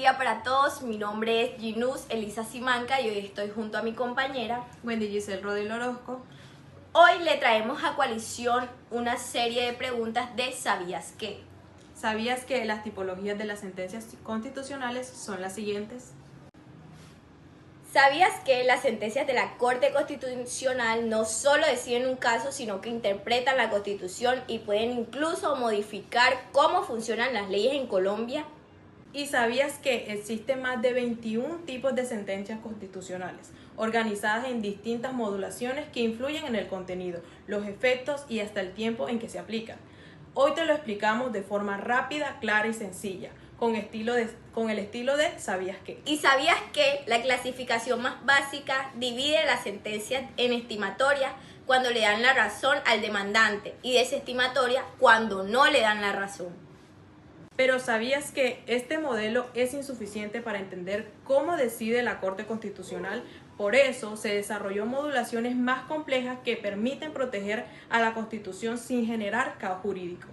día para todos, mi nombre es Ginus Elisa Simanca y hoy estoy junto a mi compañera Wendy Giselle Rodel Orozco. Hoy le traemos a coalición una serie de preguntas de ¿sabías qué? ¿Sabías que las tipologías de las sentencias constitucionales son las siguientes? ¿Sabías que las sentencias de la Corte Constitucional no solo deciden un caso, sino que interpretan la Constitución y pueden incluso modificar cómo funcionan las leyes en Colombia? ¿Y sabías que existen más de 21 tipos de sentencias constitucionales, organizadas en distintas modulaciones que influyen en el contenido, los efectos y hasta el tiempo en que se aplican? Hoy te lo explicamos de forma rápida, clara y sencilla, con el estilo de ¿sabías qué? ¿Y sabías que la clasificación más básica divide las sentencias en estimatoria cuando le dan la razón al demandante y desestimatoria cuando no le dan la razón? Pero ¿sabías que este modelo es insuficiente para entender cómo decide la Corte Constitucional? Por eso se desarrolló modulaciones más complejas que permiten proteger a la Constitución sin generar caos jurídico.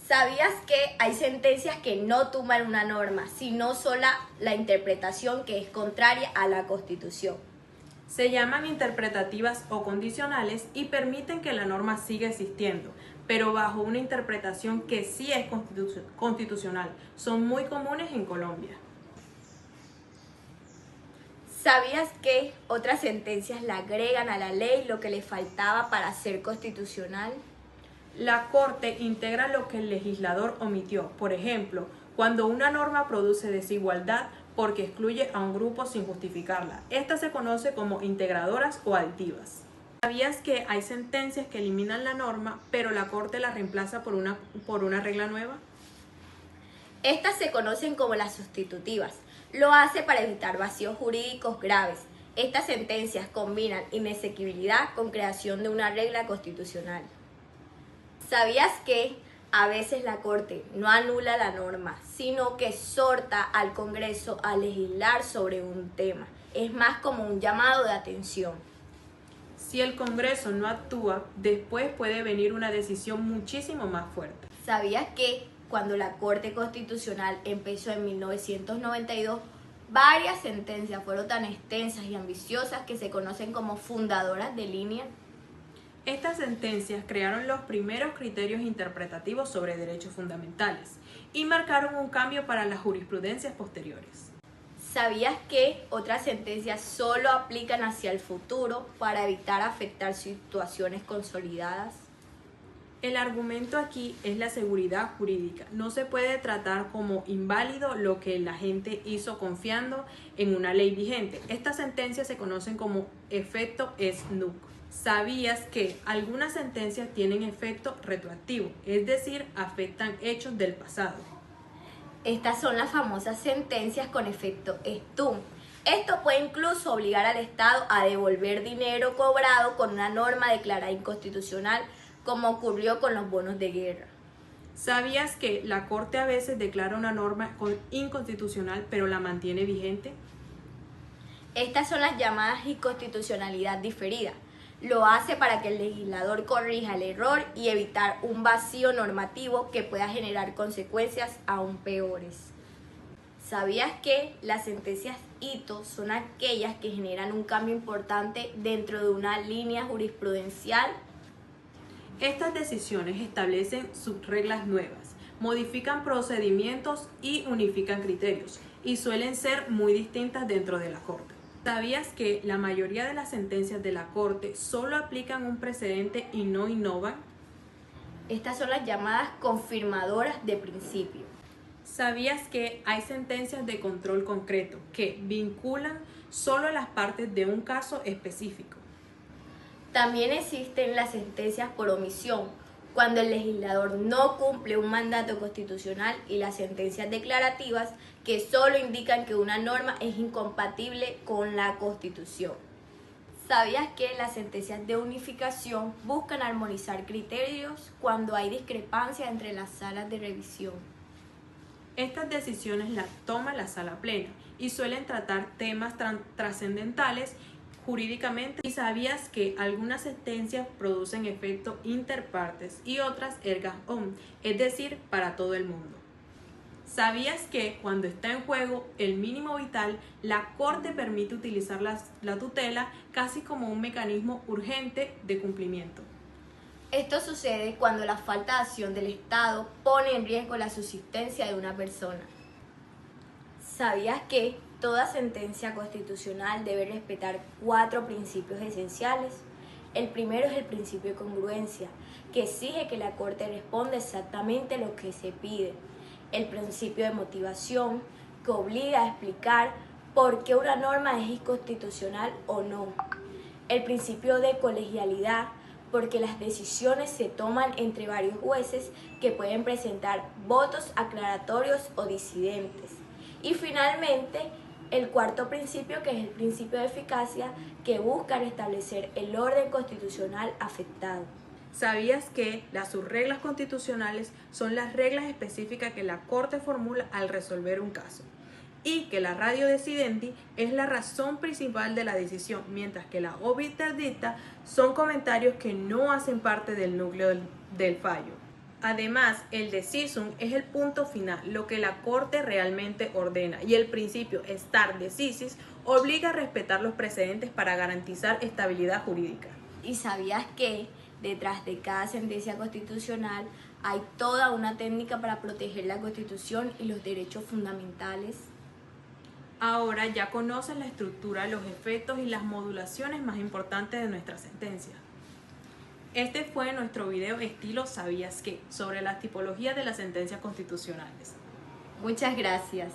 ¿Sabías que hay sentencias que no tumban una norma, sino solo la interpretación que es contraria a la Constitución? Se llaman interpretativas o condicionales y permiten que la norma siga existiendo, pero bajo una interpretación que sí es constitucional. Son muy comunes en Colombia. ¿Sabías que otras sentencias le agregan a la ley lo que le faltaba para ser constitucional? La Corte integra lo que el legislador omitió. Por ejemplo, cuando una norma produce desigualdad porque excluye a un grupo sin justificarla. Esta se conoce como integradoras o aditivas. ¿Sabías que hay sentencias que eliminan la norma, pero la Corte la reemplaza por una regla nueva? Estas se conocen como las sustitutivas. Lo hace para evitar vacíos jurídicos graves. Estas sentencias combinan inexequibilidad con creación de una regla constitucional. ¿Sabías que a veces la Corte no anula la norma, sino que exhorta al Congreso a legislar sobre un tema? Es más como un llamado de atención. Si el Congreso no actúa, después puede venir una decisión muchísimo más fuerte. ¿Sabías que cuando la Corte Constitucional empezó en 1992, varias sentencias fueron tan extensas y ambiciosas que se conocen como fundadoras de línea? Estas sentencias crearon los primeros criterios interpretativos sobre derechos fundamentales y marcaron un cambio para las jurisprudencias posteriores. ¿Sabías que otras sentencias solo aplican hacia el futuro para evitar afectar situaciones consolidadas? El argumento aquí es la seguridad jurídica. No se puede tratar como inválido lo que la gente hizo confiando en una ley vigente. Estas sentencias se conocen como efecto ex nunc. ¿Sabías que algunas sentencias tienen efecto retroactivo, es decir, afectan hechos del pasado? Estas son las famosas sentencias con efecto ex tunc. Esto puede incluso obligar al Estado a devolver dinero cobrado con una norma declarada inconstitucional, como ocurrió con los bonos de guerra. ¿Sabías que la Corte a veces declara una norma inconstitucional pero la mantiene vigente? Estas son las llamadas inconstitucionalidad diferida. Lo hace para que el legislador corrija el error y evitar un vacío normativo que pueda generar consecuencias aún peores. ¿Sabías que las sentencias hito son aquellas que generan un cambio importante dentro de una línea jurisprudencial? Estas decisiones establecen subreglas nuevas, modifican procedimientos y unifican criterios, y suelen ser muy distintas dentro de la Corte. ¿Sabías que la mayoría de las sentencias de la Corte solo aplican un precedente y no innovan? Estas son las llamadas confirmadoras de principio. ¿Sabías que hay sentencias de control concreto que vinculan solo las partes de un caso específico? También existen las sentencias por omisión, cuando el legislador no cumple un mandato constitucional, y las sentencias declarativas, que solo indican que una norma es incompatible con la Constitución. ¿Sabías que las sentencias de unificación buscan armonizar criterios cuando hay discrepancia entre las salas de revisión? Estas decisiones las toma la sala plena y suelen tratar temas trascendentales jurídicamente. ¿Y sabías que algunas sentencias producen efecto inter partes y otras erga omnes, es decir, para todo el mundo? ¿Sabías que cuando está en juego el mínimo vital, la Corte permite utilizar la tutela casi como un mecanismo urgente de cumplimiento? Esto sucede cuando la falta de acción del Estado pone en riesgo la subsistencia de una persona. ¿Sabías que toda sentencia constitucional debe respetar 4 principios esenciales? El primero es el principio de congruencia, que exige que la Corte responda exactamente lo que se pide. El principio de motivación, que obliga a explicar por qué una norma es inconstitucional o no. El principio de colegialidad, porque las decisiones se toman entre varios jueces que pueden presentar votos aclaratorios o disidentes. Y finalmente, el cuarto principio, que es el principio de eficacia, que busca restablecer el orden constitucional afectado. ¿Sabías que las subreglas constitucionales son las reglas específicas que la Corte formula al resolver un caso? Y que la ratio decidendi es la razón principal de la decisión, mientras que la obiter dicta son comentarios que no hacen parte del núcleo del fallo. Además, el decisum es el punto final, lo que la Corte realmente ordena, y el principio stare decisis obliga a respetar los precedentes para garantizar estabilidad jurídica. ¿Y sabías que detrás de cada sentencia constitucional hay toda una técnica para proteger la Constitución y los derechos fundamentales? Ahora ya conoces la estructura, los efectos y las modulaciones más importantes de nuestra sentencia. Este fue nuestro video estilo ¿Sabías qué? Sobre las tipologías de las sentencias constitucionales. Muchas gracias.